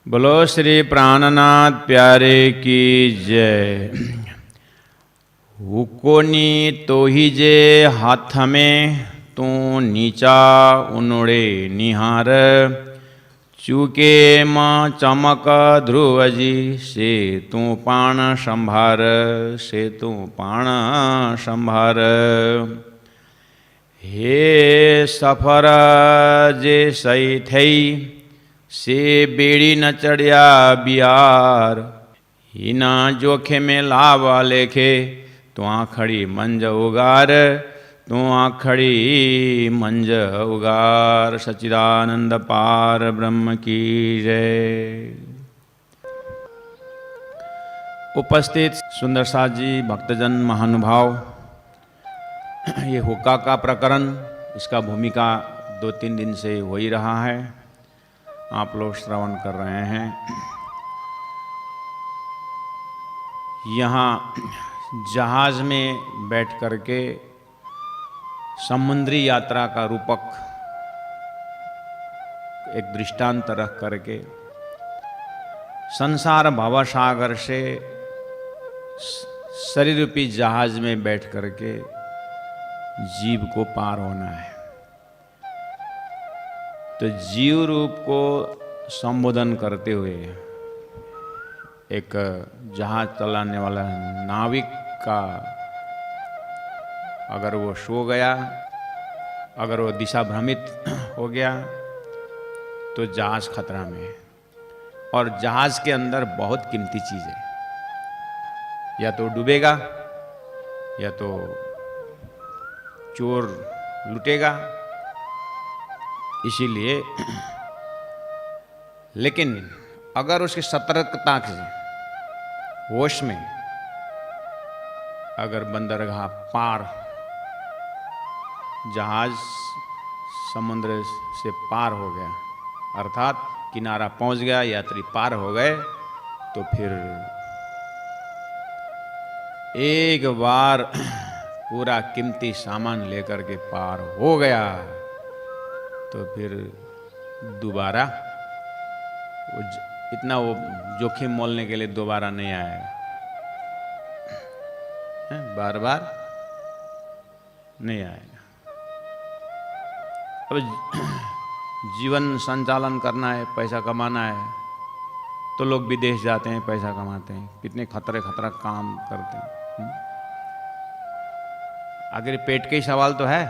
बोलो श्री प्राणनाथ प्यारे की जय। हुकोनी तो ही जे हाथ में तू नीचा उनड़े निहार, चूके माँ चमक ध्रुवजी से तू पाण संभार, से तू पाण संभार। हे सफर जे सही थई से बेड़ी न चढ़िया बिहार, हिना जोखे में लाभ लेखे तू आखड़ी मंज उगार, तू आखड़ी मंज उगार। सच्चिदानंद पार ब्रह्म की जय। उपस्थित सुंदर साथ जी, भक्तजन, महानुभाव, ये हुक्का का प्रकरण, इसका भूमिका 2-3 दिन से हो ही रहा है, आप लोग श्रवण कर रहे हैं। यहाँ जहाज में बैठ करके समुद्री यात्रा का रूपक एक दृष्टांत रख करके संसार भवसागर से शरीर रूपी जहाज में बैठ करके जीव को पार होना है। तो जीव रूप को संबोधन करते हुए एक जहाज चलाने वाला नाविक का अगर वो सो गया, अगर वो दिशा भ्रमित हो गया तो जहाज खतरा में है। और जहाज के अंदर बहुत कीमती चीज है, या तो डूबेगा या तो चोर लूटेगा, इसीलिए। लेकिन अगर उसकी सतर्कता से, होश में, अगर बंदरगाह पार जहाज समुद्र से पार हो गया, अर्थात किनारा पहुंच गया, यात्री पार हो गए, तो फिर एक बार पूरा कीमती सामान लेकर के पार हो गया तो फिर दोबारा इतना वो जोखिम मोलने के लिए दोबारा नहीं आएगा, बार बार नहीं आएगा। अब जीवन संचालन करना है, पैसा कमाना है, तो लोग विदेश जाते हैं, पैसा कमाते हैं, कितने खतरा काम करते हैं। आखिर पेट के ही सवाल तो है।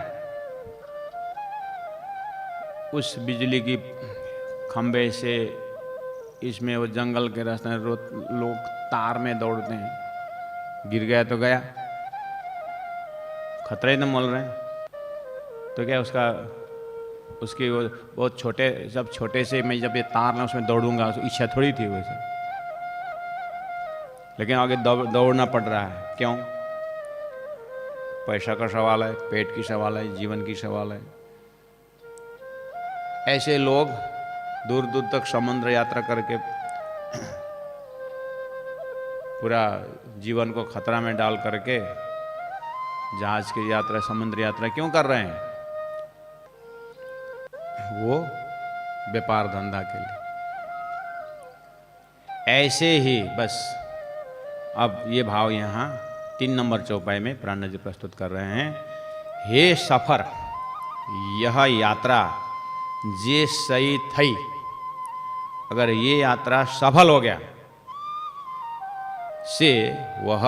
उस बिजली की खंबे से इसमें वो जंगल के रास्ते में लोग तार में दौड़ते हैं, गिर गया तो गया, खतरे न मोल रहे हैं। तो क्या उसकी वो बहुत छोटे, जब छोटे से मैं जब ये तार ना उसमें दौड़ूंगा, तो इच्छा थोड़ी थी वैसे, लेकिन आगे दौड़ना पड़ रहा है। क्यों? पैसा का सवाल है, पेट की सवाल है, जीवन की सवाल है। ऐसे लोग दूर दूर तक समुद्र यात्रा करके पूरा जीवन को खतरा में डाल करके जहाज की यात्रा, समुद्र यात्रा क्यों कर रहे हैं? वो व्यापार धंधा के लिए। ऐसे ही बस अब ये भाव यहाँ 3 नंबर चौपाई में प्राण जी प्रस्तुत कर रहे हैं। हे सफर, यह यात्रा जे सही थई, अगर ये यात्रा सफल हो गया से वह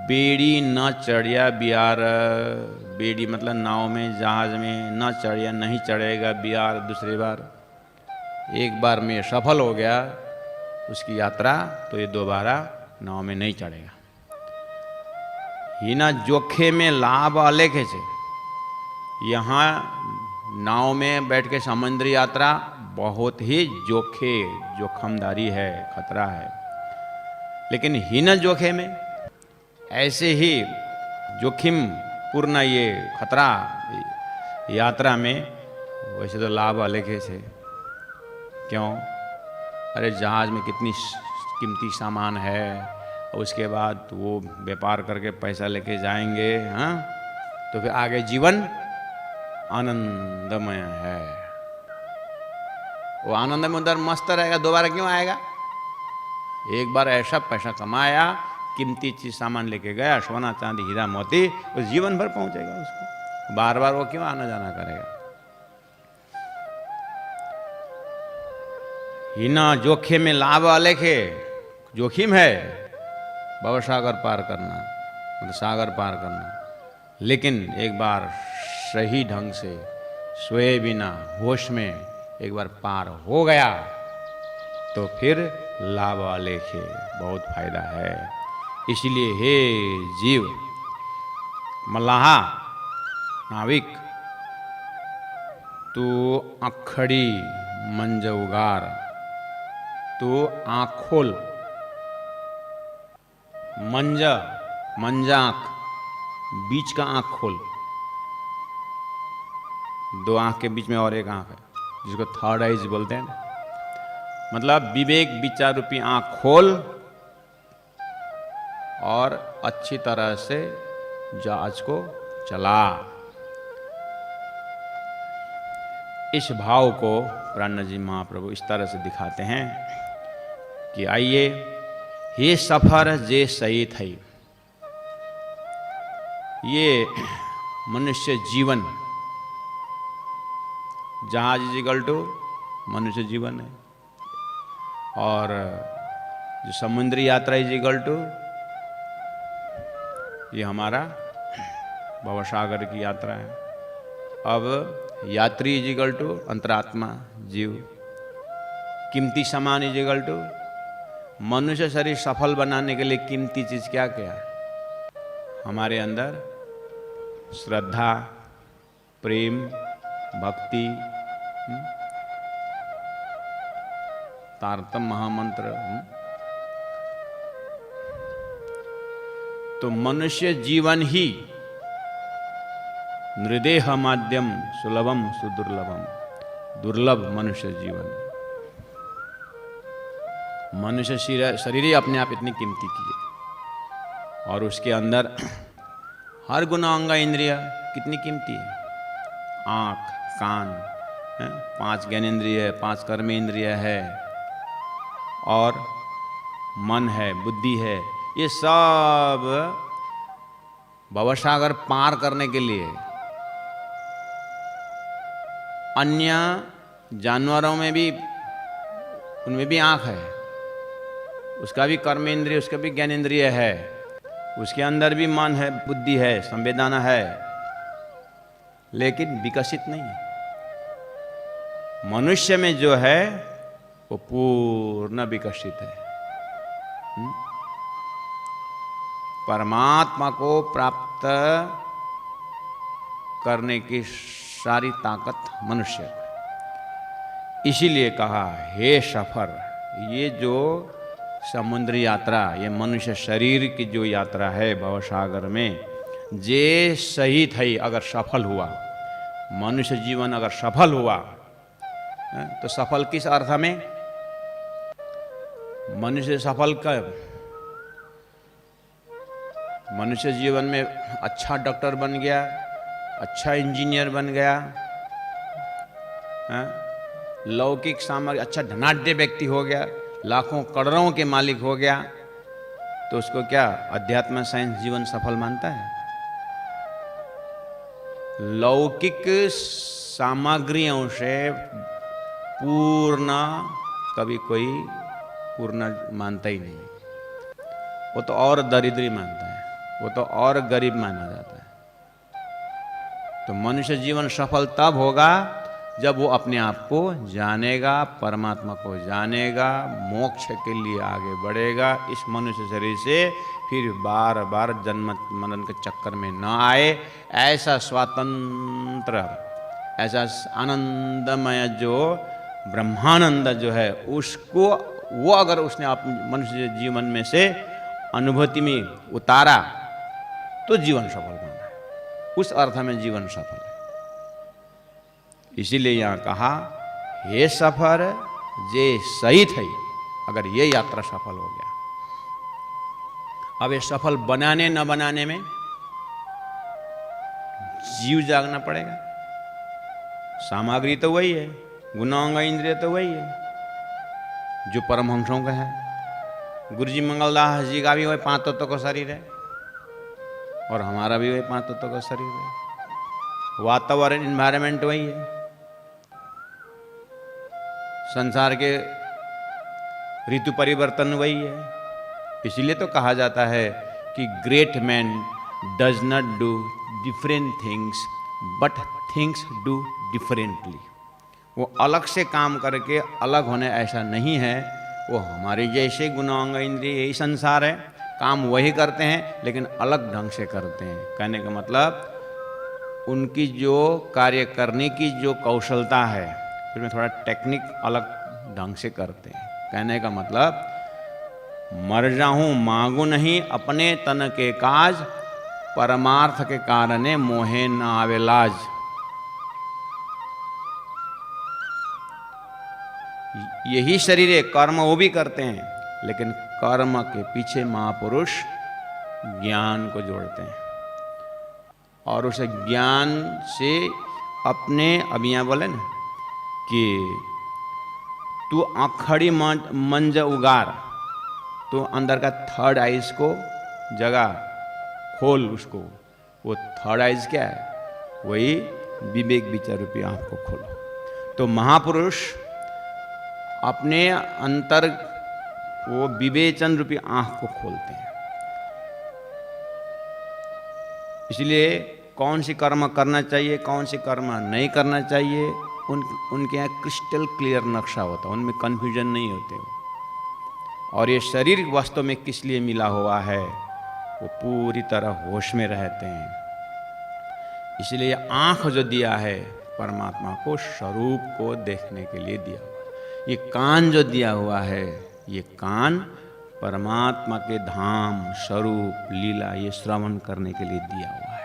बेड़ी न चढ़िया बिहार, बेड़ी मतलब नाव में, जहाज में न चढ़िया, नहीं चढ़ेगा बिहार दूसरी बार। एक बार में सफल हो गया उसकी यात्रा, तो ये दोबारा नाव में नहीं चढ़ेगा। हिना जोखे में लाभ अलेखे से, यहाँ नाव में बैठ के समुद्री यात्रा बहुत ही जोखमदारी है, खतरा है। लेकिन हिना जोखे में, ऐसे ही जोखिम पूर्ण ये खतरा यात्रा में, वैसे तो लाभ अलेखे से। क्यों? अरे जहाज में कितनी कीमती सामान है, और उसके बाद वो व्यापार करके पैसा लेके जाएंगे, हाँ, तो फिर आगे जीवन आनंदमय है। वो आनंद में उधर मस्त रहेगा, दोबारा क्यों आएगा? एक बार ऐसा पैसा कमाया, कीमती चीज सामान लेके गया, सोना चांदी हीरा मोती, उस जीवन भर पहुंचेगा उसको, बार बार वो क्यों आना जाना करेगा? हिना जोखिम में लाभ अलेखे, जोखिम है भवसागर पार करना, मतलब सागर पार करना, लेकिन एक बार सही ढंग से सोए बिना होश में एक बार पार हो गया तो फिर लाभ अलेखे, बहुत फायदा है। इसलिए हे जीव, मल्लाहा, नाविक, तू अखड़ी मंज उगार, तू आँख खोल, मंजा, मंजाक, बीच का आँख खोल, दो आँख के बीच में और एक आँख है जिसको थर्ड आइज बोलते हैं, मतलब विवेक विचार रूपी आँख खोल और अच्छी तरह से जहाज को चला। इस भाव को प्राणनाथ जी महाप्रभु इस तरह से दिखाते हैं कि आइए, ये सफर जे सही थई, ये मनुष्य जीवन, जहाज इज इक्वल टू मनुष्य जीवन है, और जो समुद्री यात्रा इज इक्वल टू ये हमारा भवसागर की यात्रा है। अब यात्री इज इक्वल टू अंतरात्मा जीव, कीमती सामान इज इक्वल टू मनुष्य शरीर सफल बनाने के लिए कीमती चीज क्या क्या? हमारे अंदर श्रद्धा, प्रेम, भक्ति, तारतम महामंत्र। तो मनुष्य जीवन ही नृदेह माध्यम सुलभम सुदुर्लभम, दुर्लभ मनुष्य जीवन। मनुष्य शरीर ही अपने आप इतनी कीमती की है, और उसके अंदर हर गुणांगा इंद्रिया कितनी कीमती है। आँख, कान, 5 ज्ञानेंद्रिय है, 5 कर्मेंद्रिय है, और मन है, बुद्धि है, ये सब भवसागर पार करने के लिए। अन्य जानवरों में भी, उनमें भी आँख है, उसका भी कर्मेंद्रिय, उसका भी ज्ञानेंद्रिय है, उसके अंदर भी मन है, बुद्धि है, संवेदना है, लेकिन विकसित नहीं है। मनुष्य में जो है वो पूर्ण विकसित है। परमात्मा को प्राप्त करने की सारी ताकत मनुष्य। इसीलिए कहा हे सफर, ये जो समुद्री यात्रा, ये मनुष्य शरीर की जो यात्रा है भवसागर में, जे सही थई, अगर सफल हुआ, मनुष्य जीवन अगर सफल हुआ, तो सफल किस अर्थ में? मनुष्य सफल कब? मनुष्य जीवन में अच्छा डॉक्टर बन गया, अच्छा इंजीनियर बन गया, लौकिक सामग्री, अच्छा धनाढ्य व्यक्ति हो गया, लाखों करोड़ों के मालिक हो गया, तो उसको क्या अध्यात्म साइंस जीवन सफल मानता है? लौकिक सामग्रियों से पूर्ण कभी कोई पूर्ण मानता ही नहीं, वो तो और दरिद्री मानता है, वो तो और गरीब माना जाता है। तो मनुष्य जीवन सफल तब होगा जब वो अपने आप को जानेगा, परमात्मा को जानेगा, मोक्ष के लिए आगे बढ़ेगा, इस मनुष्य शरीर से फिर बार बार जन्म मरण के चक्कर में न आए। ऐसा स्वातंत्र, ऐसा आनंदमय जो ब्रह्मानंद जो है, उसको वो अगर उसने मनुष्य जीवन में से अनुभूति में उतारा तो जीवन सफल बना है, उस अर्थ में जीवन सफल है। इसीलिए यहाँ कहा ये सफर जे सही थी, अगर ये यात्रा सफल हो गया। अब ये सफल बनाने न बनाने में जीव जागना पड़ेगा। सामग्री तो वही है, गुणांग इंद्रिय तो वही है जो परमहंसों का है। गुरु जी मंगलदास जी का भी वही 5 तत्व का शरीर है और हमारा भी वही 5 तत्व का शरीर है। वातावरण इन्वायरमेंट वही है। संसार के ऋतु परिवर्तन वही है। इसलिए तो कहा जाता है कि great man does not do different things but things do differently. वो अलग से काम करके अलग होने ऐसा नहीं है। वो हमारे जैसे गुणांग इंद्रिय यही संसार है, काम वही करते हैं लेकिन अलग ढंग से करते हैं। कहने का मतलब उनकी जो कार्य करने की जो कौशलता है उसमें थोड़ा टेक्निक अलग ढंग से करते हैं। कहने का मतलब मर जाऊं मांगू नहीं अपने तन के काज, परमार्थ के कारणे मोहे न आवे लाज। यही शरीर है, कर्म वो भी करते हैं लेकिन कर्म के पीछे महापुरुष ज्ञान को जोड़ते हैं और उस ज्ञान से अपने, अब यहाँ बोले ना कि तू आखड़ी मंज उगार, तो अंदर का थर्ड आइज को जगा खोल उसको। वो थर्ड आइज क्या है? वही विवेक विचार रूपी आंख को खोलो। तो महापुरुष अपने अंतर वो विवेचन रूपी आंख को खोलते हैं। इसलिए कौन सी कर्म करना चाहिए, कौन सी कर्म नहीं करना चाहिए, उनके यहाँ क्रिस्टल क्लियर नक्शा होता है, उनमें कन्फ्यूजन नहीं होते। और ये शरीर वास्तव में किस लिए मिला हुआ है, वो पूरी तरह होश में रहते हैं। इसलिए आंख जो दिया है परमात्मा को स्वरूप को देखने के लिए दिया हुआ। ये कान जो दिया हुआ है, ये कान परमात्मा के धाम स्वरूप लीला ये श्रवण करने के लिए दिया हुआ है।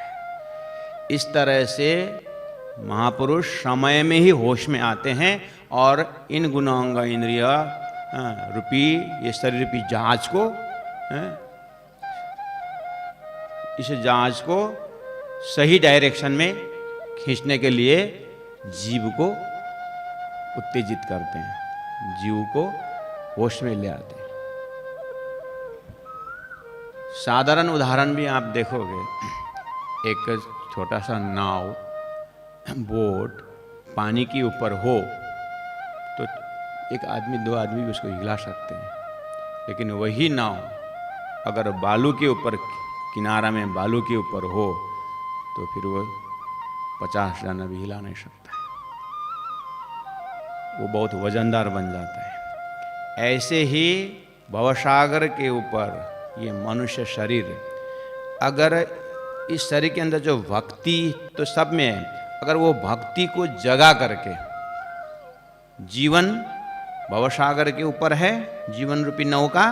इस तरह से महापुरुष समय में ही होश में आते हैं और इन गुणांग इंद्रिय रूपी ये शरीर रूपी जहाज को, इस जहाज को सही डायरेक्शन में खींचने के लिए जीव को उत्तेजित करते हैं, जीव को होश में ले आते हैं। साधारण उदाहरण भी आप देखोगे, एक छोटा सा नाव, बोट पानी के ऊपर हो तो एक आदमी दो आदमी भी उसको हिला सकते हैं, लेकिन वही नाव अगर बालू के ऊपर, किनारा में बालू के ऊपर हो तो फिर वो 50 जना भी हिला नहीं सकता है, वो बहुत वजनदार बन जाता है। ऐसे ही भवसागर के ऊपर ये मनुष्य शरीर, अगर इस शरीर के अंदर जो भक्ति तो सब में है, अगर वो भक्ति को जगा करके, जीवन भवसागर के ऊपर है जीवन रूपी नौका,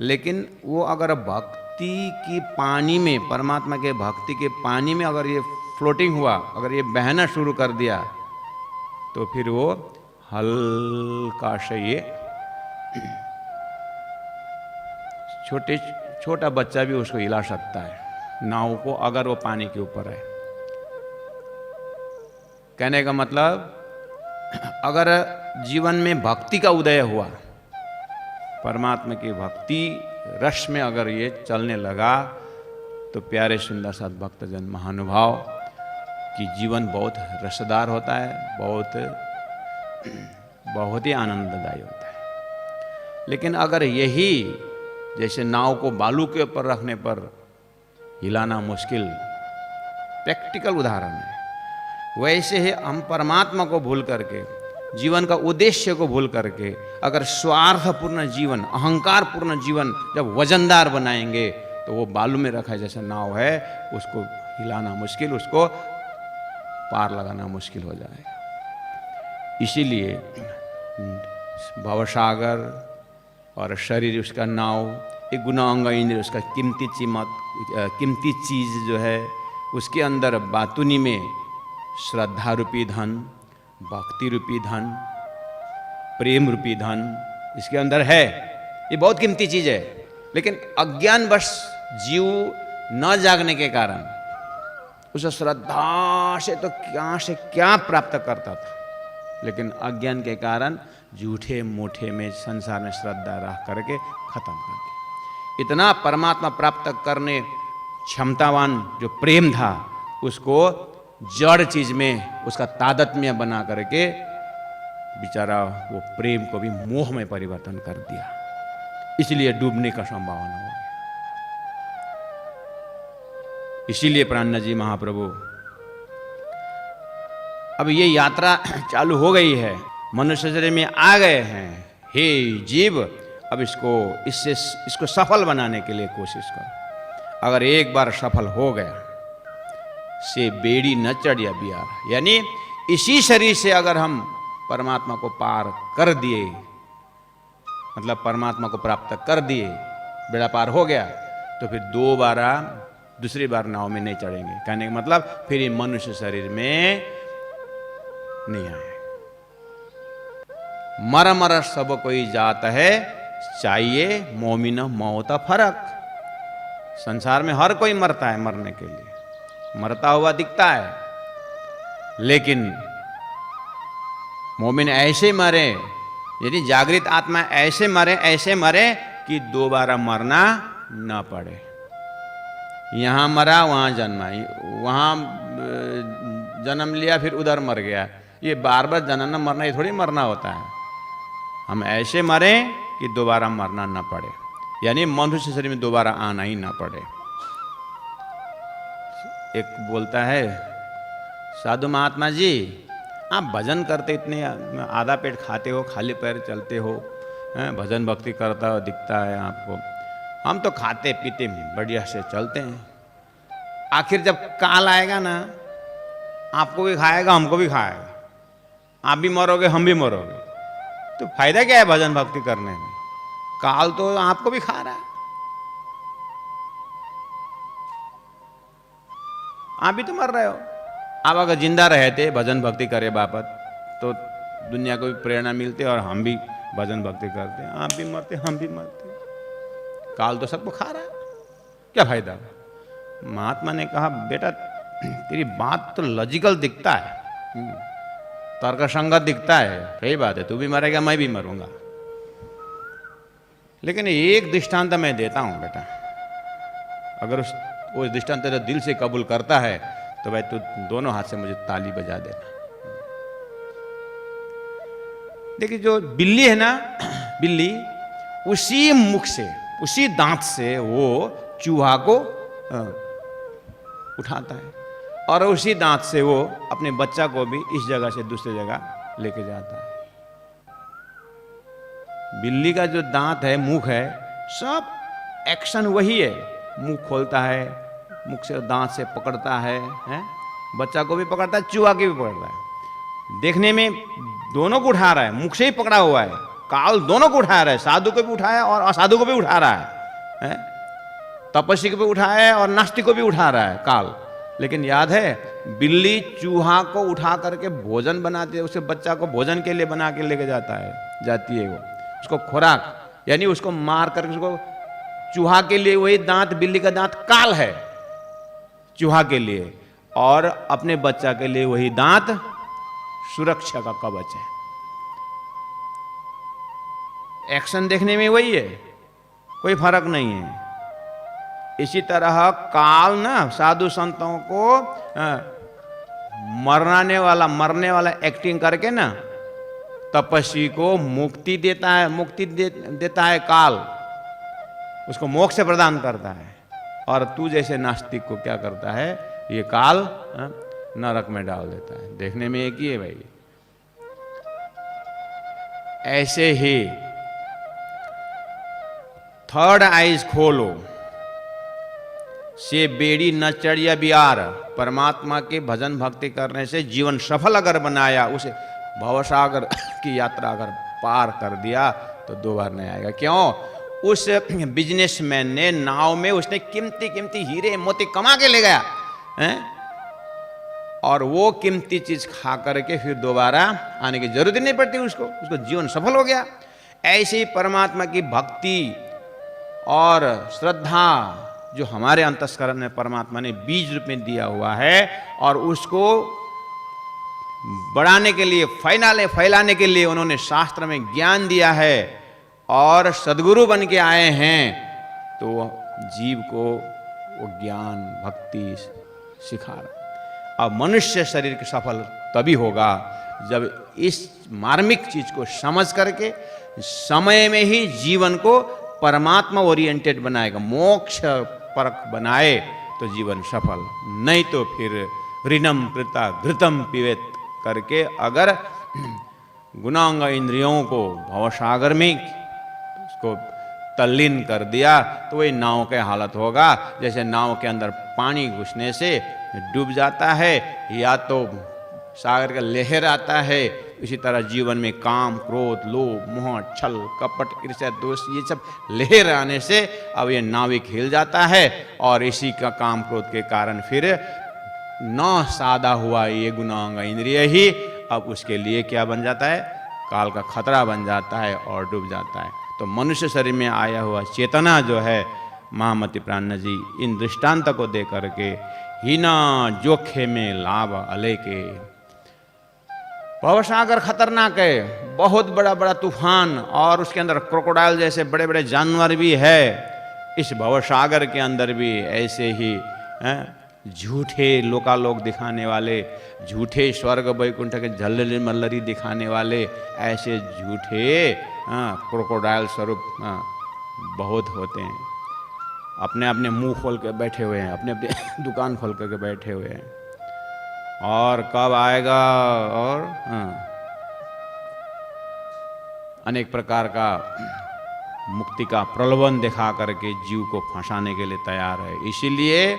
लेकिन वो अगर भक्ति की पानी में, परमात्मा के भक्ति के पानी में अगर ये फ्लोटिंग हुआ, अगर ये बहना शुरू कर दिया तो फिर वो हल्का से ये छोटा बच्चा भी उसको हिला सकता है नाव को, अगर वो पानी के ऊपर है। कहने का मतलब अगर जीवन में भक्ति का उदय हुआ, परमात्मा की भक्ति रस में अगर ये चलने लगा, तो प्यारे सुंदर साथ भक्तजन महानुभाव की जीवन बहुत रसदार होता है, बहुत ही आनंददायी होता है। लेकिन अगर यही जैसे नाव को बालू के ऊपर रखने पर हिलाना मुश्किल, प्रैक्टिकल उदाहरण है, वैसे ही हम परमात्मा को भूल करके, जीवन का उद्देश्य को भूल करके अगर स्वार्थपूर्ण जीवन, अहंकारपूर्ण जीवन जब वजनदार बनाएंगे तो वो बालू में रखा जैसा नाव है, उसको हिलाना मुश्किल, उसको पार लगाना मुश्किल हो जाएगा। इसीलिए भवसागर और शरीर उसका नाव, एक गुणांग इंद्रिय उसका कीमती चीज जो है, उसके अंदर बातुनी में श्रद्धा रूपी धन, भक्ति रूपी धन, प्रेम रूपी धन इसके अंदर है। ये बहुत कीमती चीज है, लेकिन अज्ञानवश जीव न जागने के कारण उस श्रद्धा से तो क्या प्राप्त करता था, लेकिन अज्ञान के कारण झूठे मूठे में संसार में श्रद्धा रख करके खत्म कर दिया। इतना परमात्मा प्राप्त करने क्षमतावान जो प्रेम था, उसको जड़ चीज में उसका तादात्म्य बना करके बेचारा वो प्रेम को भी मोह में परिवर्तन कर दिया, इसलिए डूबने का संभावना हो गया। इसीलिए प्राणनाथ जी महाप्रभु अब ये यात्रा चालू हो गई है, मनुष्य शरीर में आ गए हैं। हे जीव, अब इसको सफल बनाने के लिए कोशिश करो। अगर एक बार सफल हो गया, से बेड़ी न चढ़िया बियार, यानी इसी शरीर से अगर हम परमात्मा को पार कर दिए, मतलब परमात्मा को प्राप्त कर दिए, बेड़ा पार हो गया, तो फिर दूसरी बार नाव में नहीं चढ़ेंगे। कहने का मतलब फिर ये मनुष्य शरीर में नहीं आए। मर मर सब कोई जात है, चाहिए मोमिन मौत फर्क। संसार में हर कोई मरता है, मरने के लिए मरता हुआ दिखता है, लेकिन मोमिन ऐसे मरे, यानी जागृत आत्मा ऐसे मरे कि दोबारा मरना न पड़े। यहाँ मरा वहाँ जन्मा, वहाँ जन्म लिया फिर उधर मर गया, ये बार बार जन्मना मरना ये थोड़ी मरना होता है। हम ऐसे मरें कि दोबारा मरना न पड़े, यानी मनुष्य शरीर में दोबारा आना ही ना पड़े। एक बोलता है, साधु महात्मा जी आप भजन करते इतने आधा पेट खाते हो, खाली पैर चलते हो, भजन भक्ति करता हो दिखता है आपको, हम तो खाते पीते बढ़िया से चलते हैं। आखिर जब काल आएगा ना, आपको भी खाएगा हमको भी खाएगा, आप भी मरोगे हम भी मरोगे, तो फायदा क्या है भजन भक्ति करने में? काल तो आपको भी खा रहा है, आप भी तो मर रहे हो। आप अगर जिंदा रहते भजन भक्ति करे बापत, तो दुनिया को भी प्रेरणा मिलती और हम भी भजन भक्ति करते, आप भी मरते हम भी मरते। काल तो सबको खा रहा है, क्या फायदा? महात्मा ने कहा, बेटा तेरी बात तो लॉजिकल दिखता है, तर्कसंगत दिखता है, सही बात है, तू भी मरेगा मैं भी मरूंगा, लेकिन एक दृष्टांत मैं देता हूं बेटा, अगर वो दृष्टांत तेरे दिल से कबूल करता है तो भाई तू दोनों हाथ से मुझे ताली बजा देना। देखिए जो बिल्ली है ना, बिल्ली उसी मुख से, उसी दांत से वो चूहा को उठाता है, और उसी दांत से वो अपने बच्चा को भी इस जगह से दूसरी जगह लेके जाता है। बिल्ली का जो दांत है, मुख है, सब एक्शन वही है। मुंह खोलता है, मुख से दांत से पकड़ता है, बच्चा को भी पकड़ता है, चूहा को भी पकड़ता है। देखने में दोनों को उठा रहा है, मुख से ही पकड़ा हुआ है। काल दोनों को उठा रहा है, साधु को भी उठाया और असाधु को भी उठा रहा है, तपस्वी को भी उठाया है और नास्तिक को भी उठा रहा है काल। लेकिन याद है, बिल्ली चूहा को उठा करके भोजन बनाती है, उसके बच्चा को भोजन के लिए बना के लेके जाती है वो, उसको खुराक, यानी उसको मार करके उसको, चूहा के लिए वही दांत, बिल्ली का दांत काल है चूहा के लिए, और अपने बच्चा के लिए वही दांत सुरक्षा का कवच है। एक्शन देखने में वही है, कोई फर्क नहीं है। इसी तरह काल ना साधु संतों को मरने वाला एक्टिंग करके ना तपस्वी को मुक्ति देता है, देता है काल, उसको मोक्ष प्रदान करता है। और तू जैसे नास्तिक को क्या करता है, ये काल नरक में डाल देता है। देखने में एक ही है भाई। ऐसे ही थर्ड आइज खोलो, से बेड़ी न चढ़िया बिहार। परमात्मा के भजन भक्ति करने से जीवन सफल अगर बनाया, उसे भवसागर की यात्रा अगर पार कर दिया तो दो बार नहीं आएगा। क्यों? उस बिजनेसमैन ने नाव में उसने कीमती कीमती हीरे मोती कमा के ले गया है, और वो कीमती चीज खा करके फिर दोबारा आने की जरूरत ही नहीं पड़ती उसको जीवन सफल हो गया। ऐसे ही परमात्मा की भक्ति और श्रद्धा जो हमारे अंतस्करण में परमात्मा ने बीज रूप में दिया हुआ है, और उसको बढ़ाने के लिए, फैलाने के लिए उन्होंने शास्त्र में ज्ञान दिया है और सद्गुरु बन के आए हैं, तो जीव को वो ज्ञान भक्ति सिखा रहा। अब मनुष्य शरीर के सफल तभी होगा जब इस मार्मिक चीज को समझ करके समय में ही जीवन को परमात्मा ओरिएंटेड बनाएगा, मोक्ष परक बनाए तो जीवन सफल, नहीं तो फिर ऋणम कृता घृतम पिबेत करके अगर गुणांग इंद्रियों को भवसागर में उसको तल्लीन कर दिया तो वही नाव के हालत होगा। जैसे नाव के अंदर पानी घुसने से डूब जाता है या तो सागर का लहर आता है, इसी तरह जीवन में काम क्रोध लोभ मोह छल कपट ईर्ष्या दोष ये सब लहर आने से अब ये नाविक हिल जाता है और इसी का काम क्रोध के कारण फिर न सादा हुआ ये गुणांग इंद्रिय ही अब उसके लिए क्या बन जाता है, काल का खतरा बन जाता है और डूब जाता है। तो मनुष्य शरीर में आया हुआ चेतना जो है, महामति प्राण जी इन दृष्टांत को दे करके हिना जोखे में लाभ अले के, भवसागर खतरनाक है, बहुत बड़ा बड़ा तूफान और उसके अंदर क्रोकोडाइल जैसे बड़े बड़े जानवर भी है। इस भवसागर के अंदर भी ऐसे ही झूठे लोकालोक दिखाने वाले, झूठे स्वर्ग वैकुंठ के झल्लरी मल्लरी दिखाने वाले ऐसे झूठे क्रोकोडाइल स्वरूप बहुत होते हैं। अपने अपने मुंह खोल के बैठे हुए हैं, अपने अपने दुकान खोल करके बैठे हुए हैं और कब आएगा और अनेक प्रकार का मुक्ति का प्रलोभन दिखा करके जीव को फंसाने के लिए तैयार है। इसीलिए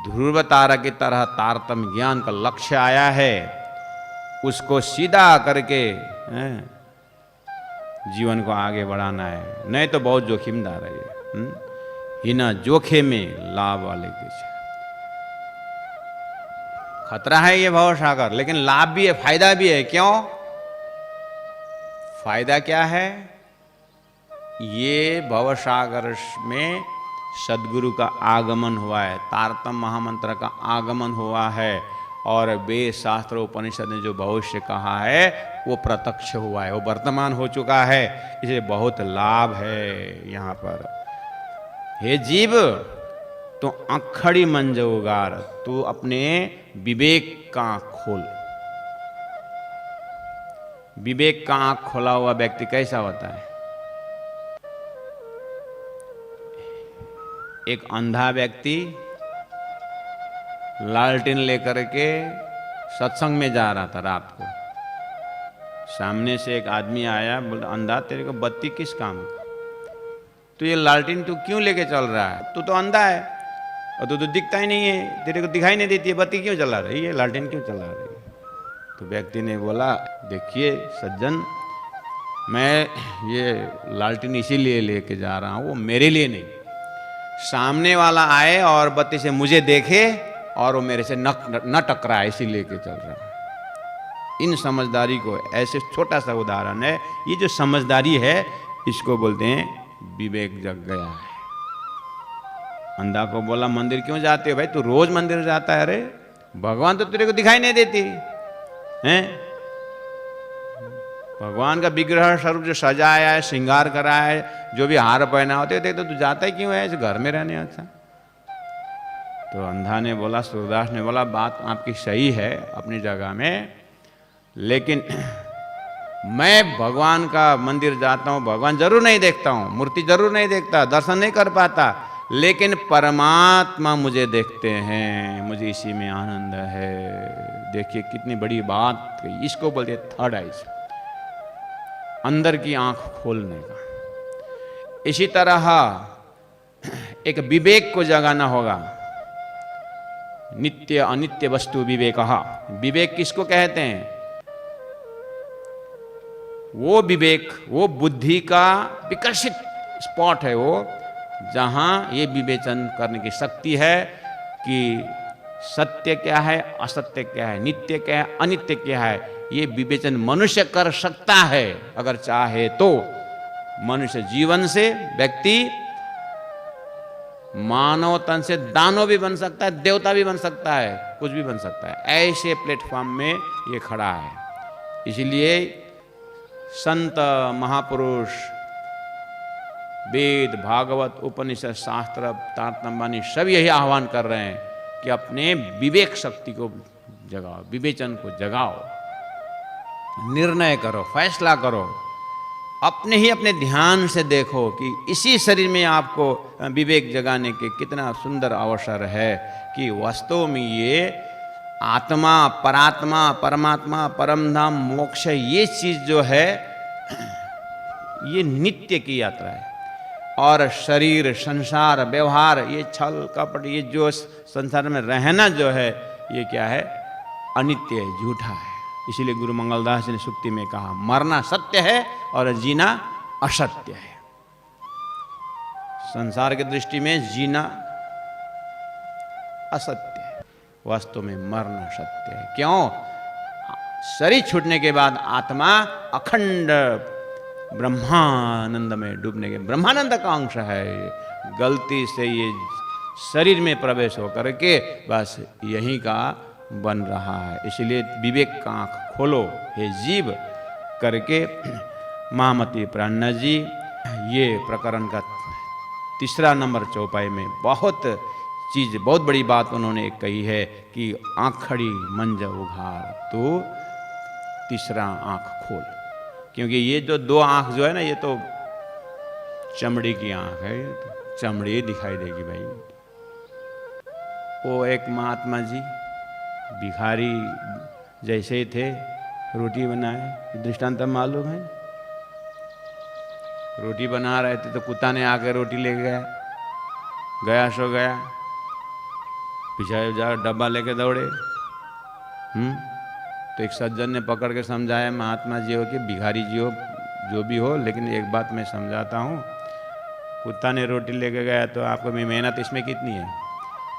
ध्रुव तारा की तरह तारतम्य ज्ञान का लक्ष्य आया है, उसको सीधा करके जीवन को आगे बढ़ाना है, नहीं तो बहुत जोखिमदार है ये। हिना जोखे में लाभ वाले के खतरा है ये भवसागर, लेकिन लाभ भी है फायदा भी है। क्यों फायदा क्या है, ये भवसागर में सदगुरु का आगमन हुआ है, तारतम्य महामंत्र का आगमन हुआ है और वेद शास्त्र उपनिषद ने जो भविष्य कहा है वो प्रत्यक्ष हुआ है, वो वर्तमान हो चुका है। इसलिए बहुत लाभ है यहाँ पर। हे जीव तो आँखड़ी मंज उगार, तू अपने विवेक का आँख खोल। विवेक का आँख खोला हुआ व्यक्ति कैसा होता है? एक अंधा व्यक्ति लालटेन लेकर के सत्संग में जा रहा था रात को, सामने से एक आदमी आया, बोला अंधा तेरे को बत्ती किस काम का, तो ये लालटेन तू क्यों लेके चल रहा है, तू तो अंधा है और तू तो दिखता ही नहीं है, तेरे को दिखाई नहीं देती है, बत्ती क्यों चला रही है, लालटेन क्यों चला रही है? तो व्यक्ति ने बोला देखिए सज्जन, मैं ये लालटेन इसीलिए लेके जा रहा हूँ, वो मेरे लिए नहीं, सामने वाला आए और बत्ती से मुझे देखे और वो मेरे से न टकराए, इसी लेके चल रहा हूँ। इन समझदारी को, ऐसे छोटा सा उदाहरण है, ये जो समझदारी है इसको बोलते हैं विवेक जग गया है। अंधा को बोला मंदिर क्यों जाते हो भाई, तू रोज मंदिर जाता है, अरे भगवान तो तेरे को दिखाई नहीं देती हैं, भगवान का विग्रह स्वरूप जो सजाया है, श्रृंगार कराया है, जो भी हार पहना होते थे, तो तू जाता ही क्यों है इस घर में रहने? अच्छा। तो अंधा ने बोला, सूरदास ने बोला बात आपकी सही है अपनी जगह में, लेकिन मैं भगवान का मंदिर जाता हूँ, भगवान जरूर नहीं देखता हूँ, मूर्ति जरूर नहीं देखता, दर्शन नहीं कर पाता, लेकिन परमात्मा मुझे देखते हैं, मुझे इसी में आनंद है। देखिए कितनी बड़ी बात कही, इसको बोलते थर्ड आइज, अंदर की आंख खोलने का। इसी तरह एक विवेक को जगाना होगा, नित्य अनित्य वस्तु विवेक। विवेक किसको कहते हैं? वो विवेक, वो बुद्धि का विकसित स्पॉट है, वो जहां ये विवेचन करने की शक्ति है कि सत्य क्या है, असत्य क्या है, नित्य क्या है, अनित्य क्या है। ये विवेचन मनुष्य कर सकता है अगर चाहे तो। मनुष्य जीवन से व्यक्ति मानव तन से दानव भी बन सकता है, देवता भी बन सकता है, कुछ भी बन सकता है। ऐसे प्लेटफॉर्म में ये खड़ा है। इसलिए संत महापुरुष वेद भागवत उपनिषद शास्त्र तारतम्य सब यही आह्वान कर रहे हैं कि अपने विवेक शक्ति को जगाओ, विवेचन को जगाओ, निर्णय करो, फैसला करो, अपने ही अपने ध्यान से देखो कि इसी शरीर में आपको विवेक जगाने के कितना सुंदर अवसर है कि वास्तव में ये आत्मा, परात्मा, परमात्मा, परमधाम, मोक्ष, ये चीज़ जो है ये नित्य की यात्रा है। और शरीर, संसार, व्यवहार, ये छल कपट, ये जो संसार में रहना जो है ये क्या है? अनित्य है, झूठा है। इसीलिए गुरु मंगलदास जी ने सुक्ति में कहा, मरना सत्य है और जीना असत्य है। संसार की दृष्टि में जीना असत्य है, वास्तव में मरना सत्य है। क्यों? शरीर छूटने के बाद आत्मा अखंड ब्रह्मानंद में डूबने के, ब्रह्मानंद का अंश है। गलती से ये शरीर में प्रवेश होकर के बस यही का बन रहा है। इसलिए विवेक का आँख खोलो हे जीव करके महामती प्राणनाथ जी ये प्रकरण का 3 नंबर चौपाई में बहुत चीज़, बहुत बड़ी बात उन्होंने कही है कि आँखड़ी मंज उघार, तो तीसरा आँख खोल। क्योंकि ये जो 2 आँख जो है ना, ये तो चमड़ी की आँख है, तो चमड़ी दिखाई देगी भाई। वो एक महात्मा जी भिखारी जैसे ही थे, रोटी बनाए, दृष्टांत मालूम है? रोटी बना रहे थे तो कुत्ता ने आकर रोटी ले गया, गया सो गया, पीछे जा डब्बा लेके दौड़े। तो एक सज्जन ने पकड़ के समझाया, महात्मा जी हो कि भिखारी जी हो, जो भी हो, लेकिन एक बात मैं समझाता हूँ, कुत्ता ने रोटी लेके गया तो आपको मेहनत इसमें कितनी है?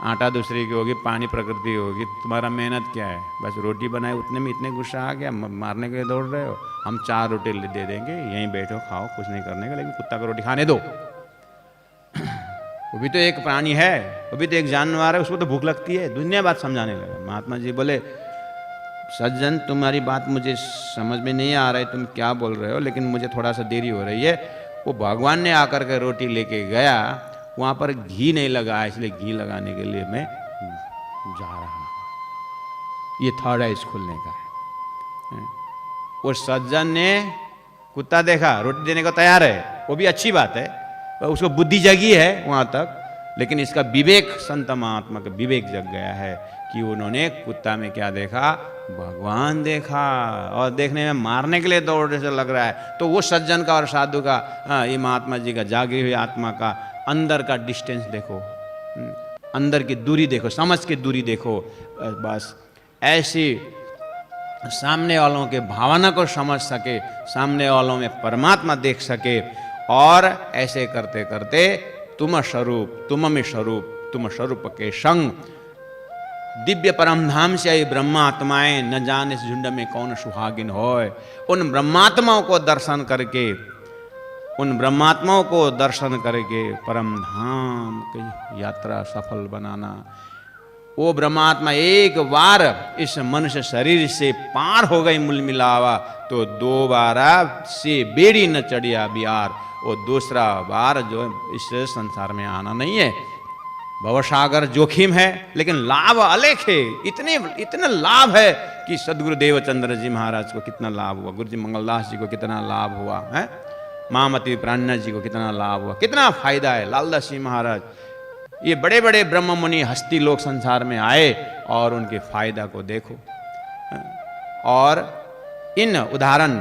आटा दूसरे की होगी, पानी प्रकृति होगी, तुम्हारा मेहनत क्या है? बस रोटी बनाए, उतने में इतने गुस्सा आ गया, मारने के लिए दौड़ रहे हो। हम 4 रोटी दे देंगे, यहीं बैठो खाओ, कुछ नहीं करने का, लेकिन कुत्ता को रोटी खाने दो। वो भी तो एक प्राणी है, वो भी तो एक जानवर है, उसको तो भूख लगती है। दुनिया बात समझाने लगा। महात्मा जी बोले, सज्जन तुम्हारी बात मुझे समझ में नहीं आ रहा है, तुम क्या बोल रहे हो, लेकिन मुझे थोड़ा सा देरी हो रही है। वो भगवान ने आकर के रोटी लेके गया, वहाँ पर घी नहीं लगा, इसलिए घी लगाने के लिए मैं जा रहा हूँ। ये थर्ड आइज खुलने का है। वो सज्जन ने कुत्ता देखा, रोटी देने को तैयार है, वो भी अच्छी बात है, उसको बुद्धि जगी है वहाँ तक, लेकिन इसका विवेक, संत महात्मा का विवेक जग गया है कि उन्होंने कुत्ता में क्या देखा? भगवान देखा, और देखने में मारने के लिए दौड़ से लग रहा है। तो वो सज्जन का और साधु का, ये महात्मा जी का जागी हुई आत्मा का अंदर का डिस्टेंस देखो, अंदर की दूरी देखो, समझ की दूरी देखो। बस ऐसी सामने वालों के भावना को समझ सके, सामने वालों में परमात्मा देख सके, और ऐसे करते करते तुम स्वरूप, तुम में स्वरूप, तुम स्वरूप के संग दिव्य परम धाम से आई ब्रह्मात्माएं, न जाने इस झुंड में कौन सुहागिन होय। उन ब्रह्मात्माओं को दर्शन करके, उन ब्रह्मात्माओं को दर्शन करके परम धाम की यात्रा सफल बनाना। वो ब्रह्मात्मा एक बार इस मनुष्य शरीर से पार हो गई मूल मिलावा, तो 2 बारा से बेड़ी न चढ़िया बिहार। वो दूसरा बार जो इस संसार में आना नहीं है। भवसागर जोखिम है, लेकिन लाभ अलेख है। इतने लाभ है कि सदगुरु देवचंद्र जी महाराज को कितना लाभ हुआ, गुरु जी मंगलदास जी को कितना लाभ हुआ है, महामती प्राणनाथ जी को कितना लाभ हुआ, कितना फायदा है। लालदास जी महाराज, ये बड़े बड़े ब्रह्म मुनि हस्ती लोग संसार में आए, और उनके फायदा को देखो। और इन उदाहरण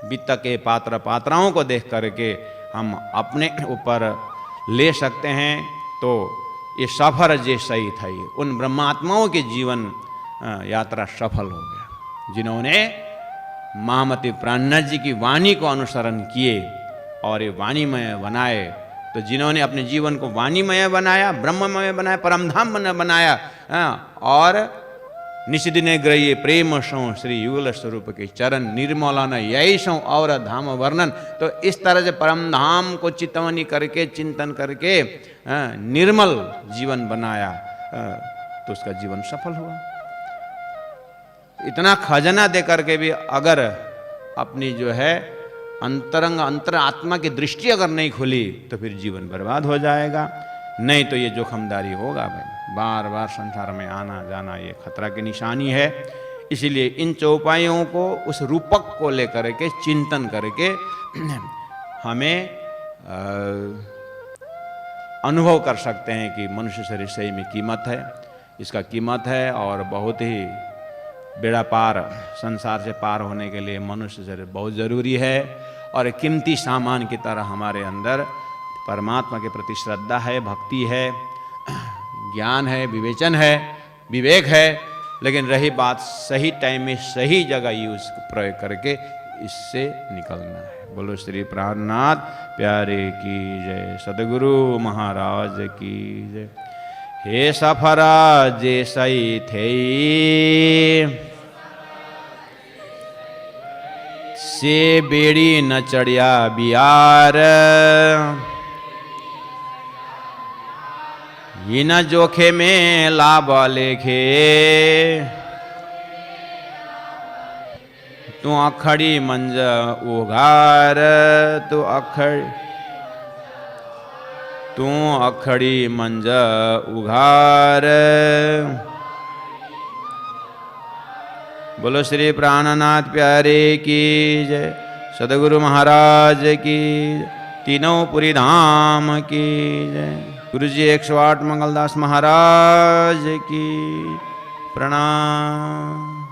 वित्त के पात्र पात्राओं को देख करके हम अपने ऊपर ले सकते हैं। तो ये सफर जैसा ही था, ये उन ब्रह्मात्माओं के जीवन यात्रा सफल हो गया, जिन्होंने महामती प्राणनाथ जी की वाणी को अनुसरण किए और ये वाणीमय बनाए। तो जिन्होंने अपने जीवन को वाणीमय बनाया, ब्रह्ममय बनाया, परमधाम बनाया, और निशिदिने ग्रही प्रेम सौ श्री युगल स्वरूप के चरण निर्मलन यही सौ और धाम वर्णन। तो इस तरह से परम धाम को चितवनी करके चिंतन करके निर्मल जीवन बनाया तो उसका जीवन सफल हुआ। इतना खजाना दे करके भी अगर अपनी जो है अंतरंग अंतरात्मा की दृष्टि अगर नहीं खुली तो फिर जीवन बर्बाद हो जाएगा। नहीं तो ये जोखमदारी होगा भाई, बार बार संसार में आना जाना ये खतरा की निशानी है। इसीलिए इन चौपाइयों को उस रूपक को लेकर के चिंतन करके हमें अनुभव कर सकते हैं कि मनुष्य शरीर सही में कीमत है, इसका कीमत है। और बहुत ही बेड़ा पार संसार से पार होने के लिए मनुष्य शरीर बहुत ज़रूरी है। और कीमती सामान की तरह हमारे अंदर परमात्मा के प्रति श्रद्धा है, भक्ति है, ज्ञान है, विवेचन है, विवेक है। लेकिन रही बात सही टाइम में सही जगह यूज प्रयोग करके इससे निकलना है। बोलो श्री प्राणनाथ प्यारे की जय, सदगुरु महाराज की जय। हे सफरा जे सही थे से बेड़ी न चढ़िया बियार, ये न जोखे में लाभ लेखे, तू अखड़ी मंज उघार, तू अखड़ी मंज उघार। बोलो श्री प्राणनाथ प्यारे की जय, सदगुरु महाराज की, तीनों पुरी धाम की जय। गुरु जी 108 मंगलदास महाराज की प्रणाम।